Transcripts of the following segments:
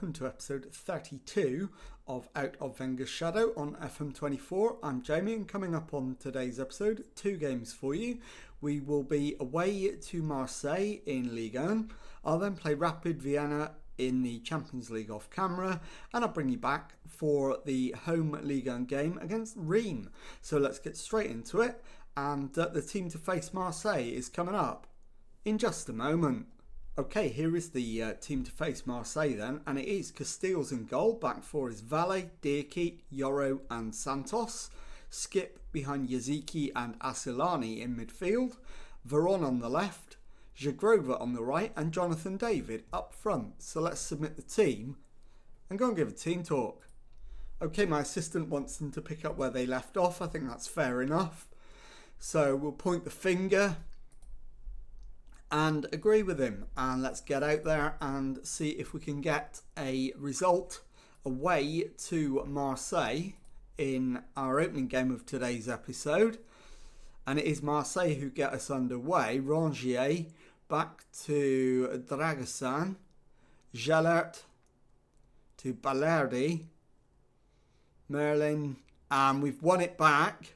welcome to episode 32 of Out of Wenger's Shadow on FM24. I'm Jamie, and coming up on today's episode, 2 games for you. We will be away to Marseille in Ligue. I'll then play Rapid Vienna in the Champions League off camera, and I'll bring you back for the home Ligue game against Reims. So let's get straight into it, and the team to face Marseille is coming up in just a moment. Okay, here is the team to face Marseille then, and it is Castells in goal. Back four is Valle, Diakite, Yoro and Santos. Skip behind Yaziki and Asilani in midfield. Veron on the left, Zagrova on the right, and Jonathan David up front. So let's submit the team and go and give a team talk. Okay, my assistant wants them to pick up where they left off. I think that's fair enough. So we'll point the finger and agree with him, and let's get out there and see if we can get a result away to Marseille in our opening game of today's episode. And it is Marseille who get us underway. Rongier back to Dragusin, Gelert to Balerdi, Merlin, and we've won it back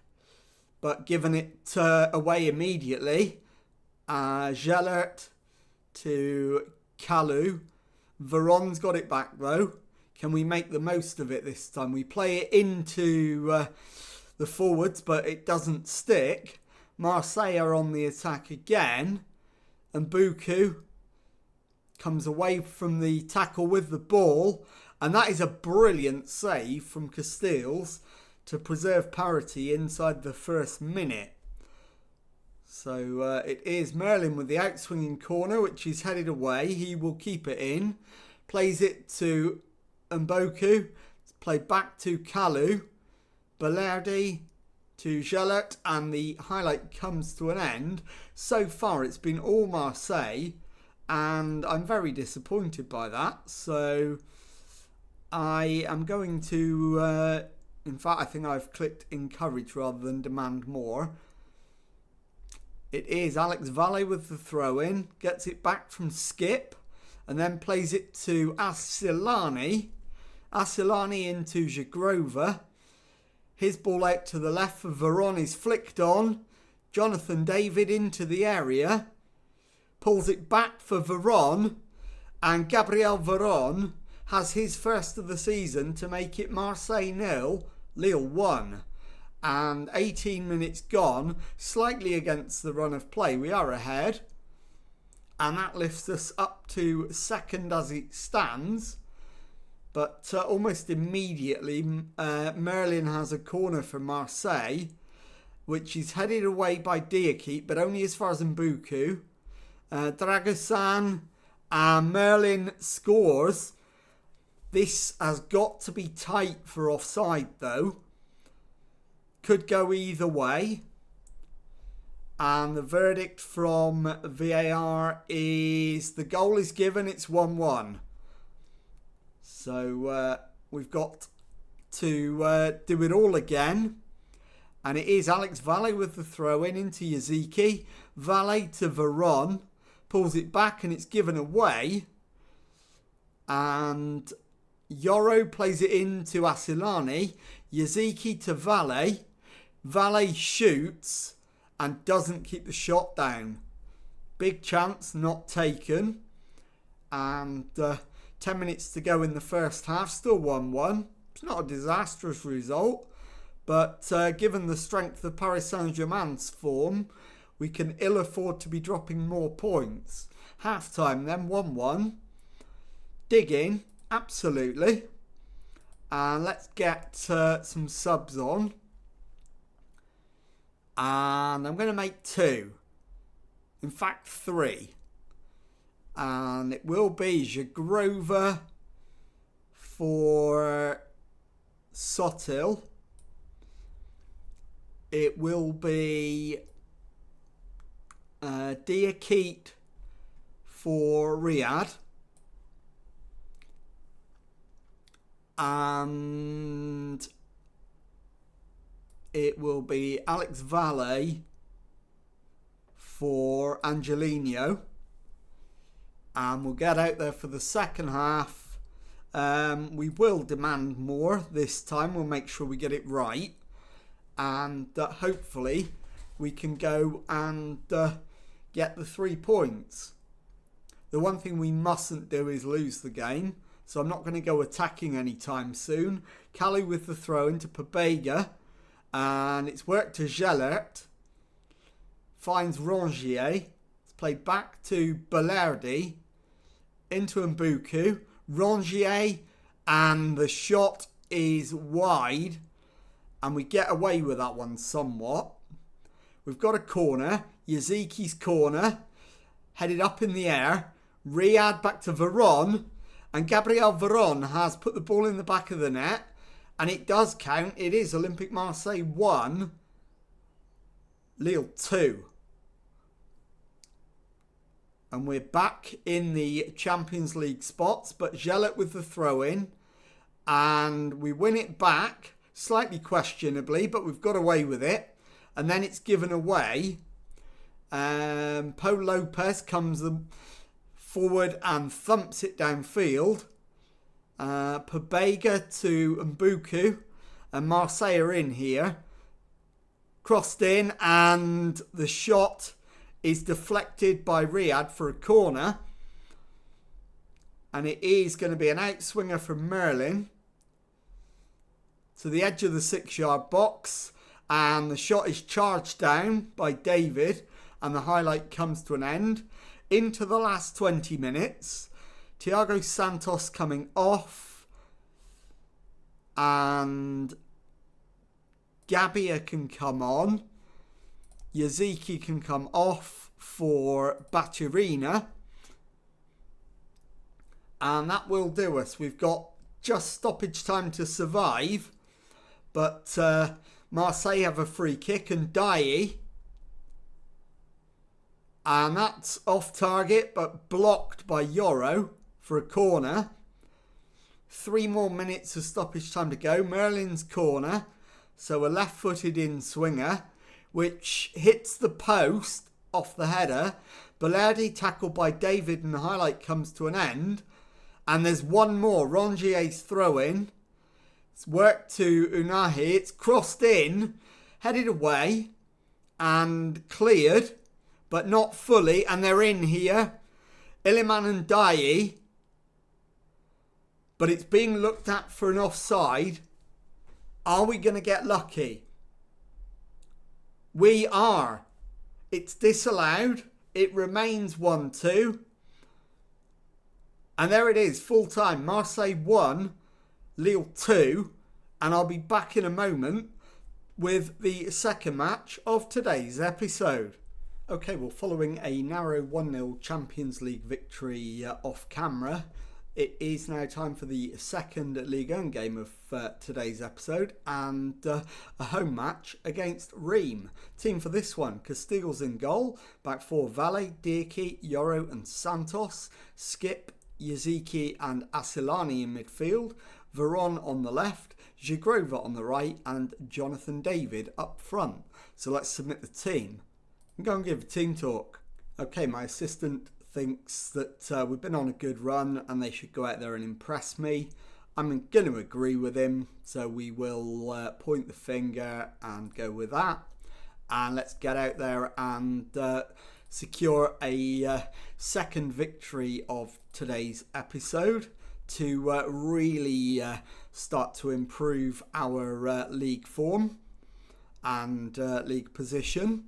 but given it away immediately. Gelert to Kalu. Veron's got it back though. Can we make the most of it this time? We play it into the forwards, but it doesn't stick. Marseille are on the attack again, and Buku comes away from the tackle with the ball, and that is a brilliant save from Castells to preserve parity inside the first minute. So it is Merlin with the outswinging corner, which is headed away. He will keep it in. Plays it to Mboku. It's played back to Kalu. Balerdi to Gelert. And the highlight comes to an end. So far it's been all Marseille, and I'm very disappointed by that. So I am going to... in fact, I think I've clicked encourage rather than demand more. It is Alex Valle with the throw-in, gets it back from Skip, and then plays it to Asilani. Asilani into Zagrova. His ball out to the left for Veron is flicked on. Jonathan David into the area. Pulls it back for Veron, and Gabriel Veron has his first of the season to make it Marseille 0, Lille 1. And 18 minutes gone, slightly against the run of play. We are ahead. And that lifts us up to second as it stands. But almost immediately, Merlin has a corner for Marseille, which is headed away by Diakite, but only as far as Mbuku. Dragusin and Merlin scores. This has got to be tight for offside, though. Could go either way, and the verdict from VAR is the goal is given. It's 1-1. So we've got to do it all again, and it is Alex Valle with the throw in into Yaziki. Valle to Veron, pulls it back and it's given away, and Yoro plays it into Asilani. Yaziki to Valle. Valle shoots and doesn't keep the shot down. Big chance, not taken. And 10 minutes to go in the first half, still 1-1. It's not a disastrous result, but given the strength of Paris Saint-Germain's form, we can ill afford to be dropping more points. Half time then, 1-1. Digging, absolutely. And let's get some subs on. And I'm going to make 2. In fact, 3. And it will be Zagrova for Sotil. It will be Diakite for Riyadh. And it will be Alex Valle for Angelino. And we'll get out there for the second half. We will demand more this time. We'll make sure we get it right. And hopefully we can go and get the 3 points. The one thing we mustn't do is lose the game. So I'm not going to go attacking anytime soon. Kalu with the throw into Pobega. And it's worked to Gelert. Finds Rongier. It's played back to Balerdi. Into Mbuku. Rongier. And the shot is wide. And we get away with that one somewhat. We've got a corner. Yaziki's corner. Headed up in the air. Riyad back to Veron. And Gabriel Veron has put the ball in the back of the net. And it does count. It is Olympique Marseille 1. Lille 2. And we're back in the Champions League spots. But Gelert with the throw-in. And we win it back. Slightly questionably. But we've got away with it. And then it's given away. Paul Lopez comes forward and thumps it downfield. Pobega to Mbuku. And Marseille are in here. Crossed in. And the shot is deflected by Riyad for a corner. And it is going to be an outswinger from Merlin. To the edge of the 6-yard box. And the shot is charged down by David. And the highlight comes to an end. Into the last 20 minutes. Thiago Santos coming off. And Gabia can come on. Yaziki can come off for Baturina. And that will do us. We've got just stoppage time to survive. But Marseille have a free kick and Dai. And that's off target but blocked by Yoro for a corner. 3 more minutes of stoppage time to go. Merlin's corner. So a left-footed in swinger, which hits the post off the header. Balerdi tackled by David and the highlight comes to an end. And there's one more. Rongier's throw-in. It's worked to Unahi. It's crossed in, headed away and cleared. But not fully, and they're in here. Iliman and Dai. But it's being looked at for an offside. Are we going to get lucky? We are. It's disallowed. It remains 1-2. And there it is, full time. Marseille 1, Lille 2. And I'll be back in a moment with the second match of today's episode. Okay, well, following a narrow 1-0 Champions League victory off camera, it is now time for the second Ligue 1 game of today's episode and a home match against Reims. Team for this one, Castile's in goal, back four Valle, Dirki, Yoro and Santos, Skip, Yaziki and Asilani in midfield, Veron on the left, Zigrova on the right and Jonathan David up front. So let's submit the team. I'm going to give a team talk. Okay, my assistant thinks that we've been on a good run and they should go out there and impress me. I'm going to agree with him, so we will point the finger and go with that. And let's get out there and secure a second victory of today's episode to really start to improve our league form and league position.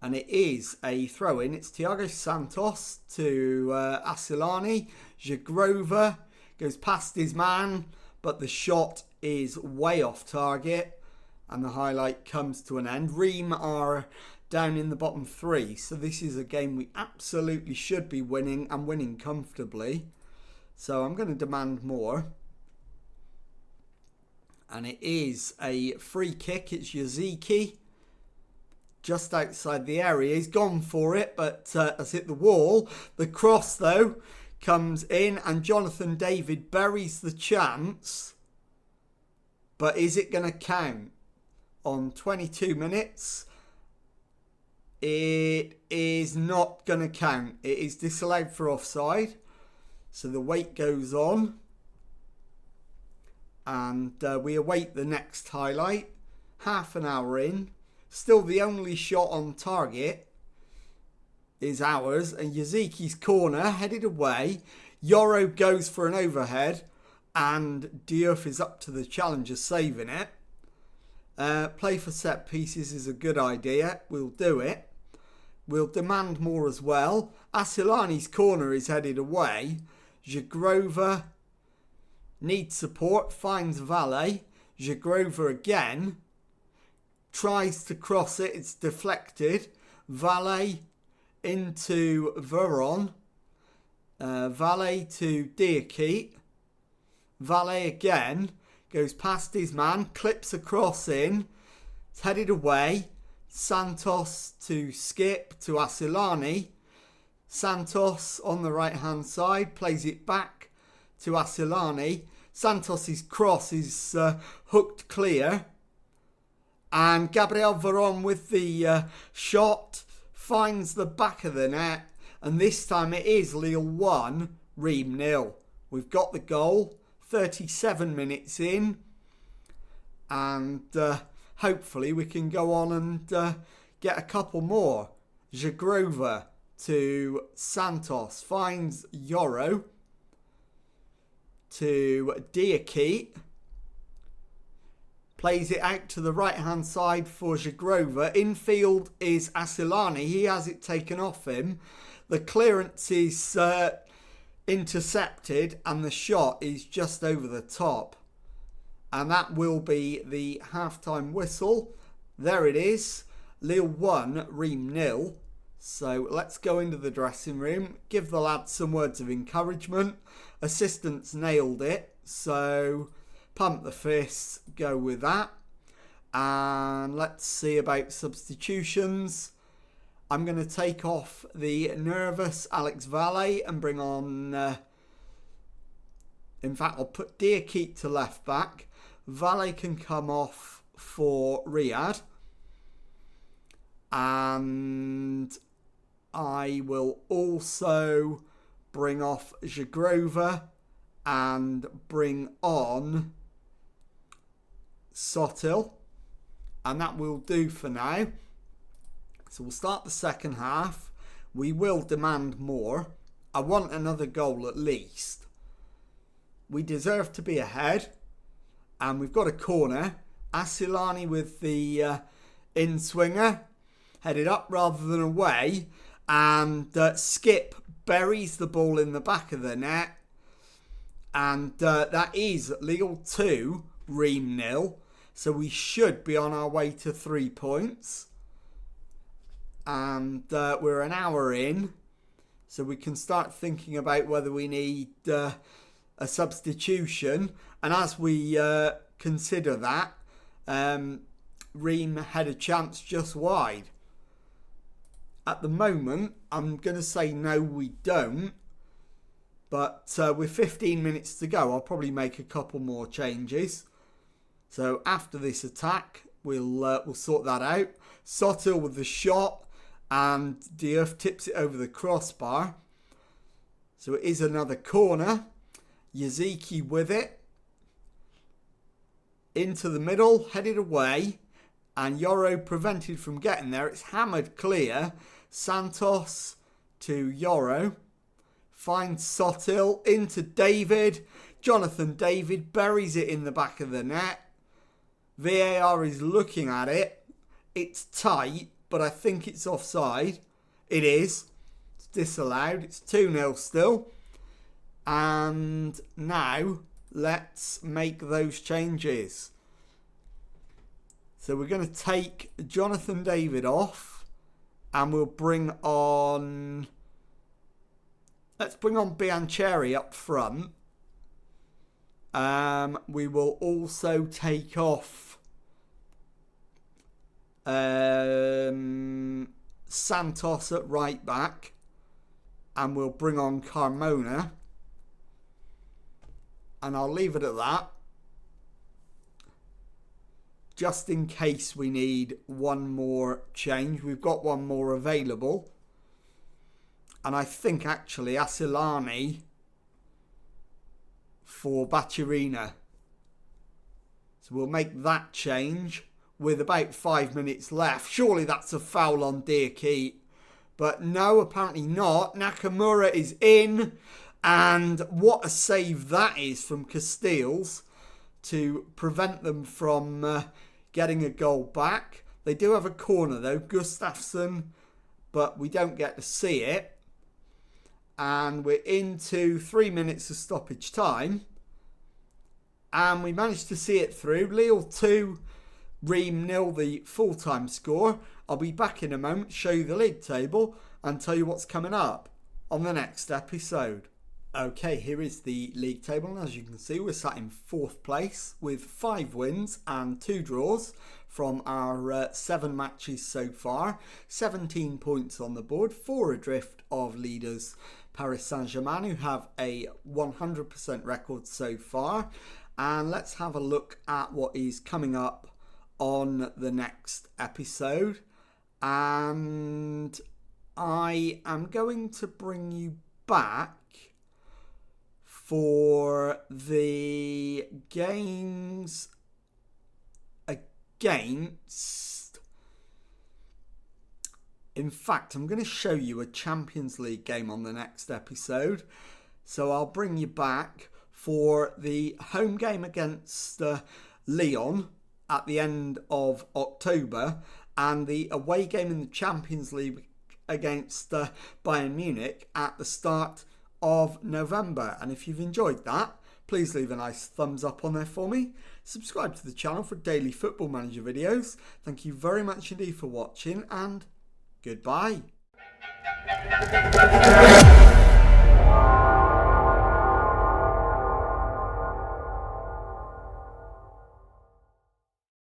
And it is a throw-in. It's Thiago Santos to Asilani. Zigrova goes past his man, but the shot is way off target. And the highlight comes to an end. Reims are down in the bottom 3. So this is a game we absolutely should be winning and winning comfortably. So I'm going to demand more. And it is a free kick. It's Yaziki. Just outside the area. He's gone for it, but has hit the wall. The cross, though, comes in, and Jonathan David buries the chance. But is it going to count? On 22 minutes, it is not going to count. It is disallowed for offside. So the wait goes on. And we await the next highlight. Half an hour in. Still the only shot on target is ours. And Yaziki's corner headed away. Yoro goes for an overhead. And Diouf is up to the challenge of saving it. Play for set pieces is a good idea. We'll do it. We'll demand more as well. Asilani's corner is headed away. Zagrova needs support. Finds Valle. Zagrova again. Tries to cross it. It's deflected. Valle into Veron. Valle to Diakite. Valle again. Goes past his man. Clips a cross in. It's headed away. Santos to Skip to Asilani. Santos on the right hand side. Plays it back to Asilani. Santos's cross is hooked clear. And Gabriel Veron with the shot finds the back of the net. And this time it is Lille 1, Reims 0. We've got the goal. 37 minutes in. And hopefully we can go on and get a couple more. Zagrova to Santos. Finds Yoro to Diakite. Plays it out to the right hand side for Zagrova. Infield is Asilani. He has it taken off him. The clearance is intercepted and the shot is just over the top. And that will be the halftime whistle. There it is. Lille 1, Reims 0. So let's go into the dressing room. Give the lads some words of encouragement. Assistants nailed it. So pump the fists. Go with that. And let's see about substitutions. I'm going to take off the nervous Alex Valle and bring on... in fact, I'll put Diakite to left back. Valle can come off for Riyad. And I will also bring off Zagrova and bring on Sotil. And that will do for now. So we'll start the second half. We will demand more. I want another goal at least. We deserve to be ahead. And we've got a corner. Asilani with the in-swinger. Headed up rather than away. And Skip buries the ball in the back of the net. And that is Lille 2, Reims 0. So we should be on our way to 3 points. And we're an hour in. So we can start thinking about whether we need a substitution. And as we consider that, Reims had a chance just wide. At the moment, I'm going to say no, we don't. But with 15 minutes to go, I'll probably make a couple more changes. So after this attack, we'll sort that out. Sotil with the shot. And Diouf tips it over the crossbar. So it is another corner. Yaziki with it. Into the middle, headed away. And Yoro prevented from getting there. It's hammered clear. Santos to Yoro. Finds Sotil into David. Jonathan David buries it in the back of the net. VAR is looking at it. It's tight, but I think it's offside. It is. It's disallowed. It's 2-0 still. And now let's make those changes. So we're going to take Jonathan David off. And we'll bring on... Let's bring on Biancheri up front. We will also take off Santos at right back. And we'll bring on Carmona. And I'll leave it at that. Just in case we need one more change. We've got one more available. And I think actually Asilani for Bacciarina. So we'll make that change with about 5 minutes left. Surely that's a foul on Diakite. But no, apparently not. Nakamura is in. And what a save that is from Castells to prevent them from getting a goal back. They do have a corner though, Gustafsson, but we don't get to see it. And we're into 3 minutes of stoppage time. And we managed to see it through. Lille 2, Reims 0, the full-time score. I'll be back in a moment, show you the league table and tell you what's coming up on the next episode. Okay, here is the league table. And as you can see, we're sat in 4th place with 5 wins and 2 draws from our 7 matches so far. 17 points on the board, 4 adrift of leaders Paris Saint-Germain, who have a 100% record so far. And let's have a look at what is coming up on the next episode. And I am going to bring you back for the games against... In fact, I'm going to show you a Champions League game on the next episode. So I'll bring you back for the home game against Lyon at the end of October and the away game in the Champions League against Bayern Munich at the start of November. And if you've enjoyed that, please leave a nice thumbs up on there for me. Subscribe to the channel for daily Football Manager videos. Thank you very much indeed for watching and goodbye.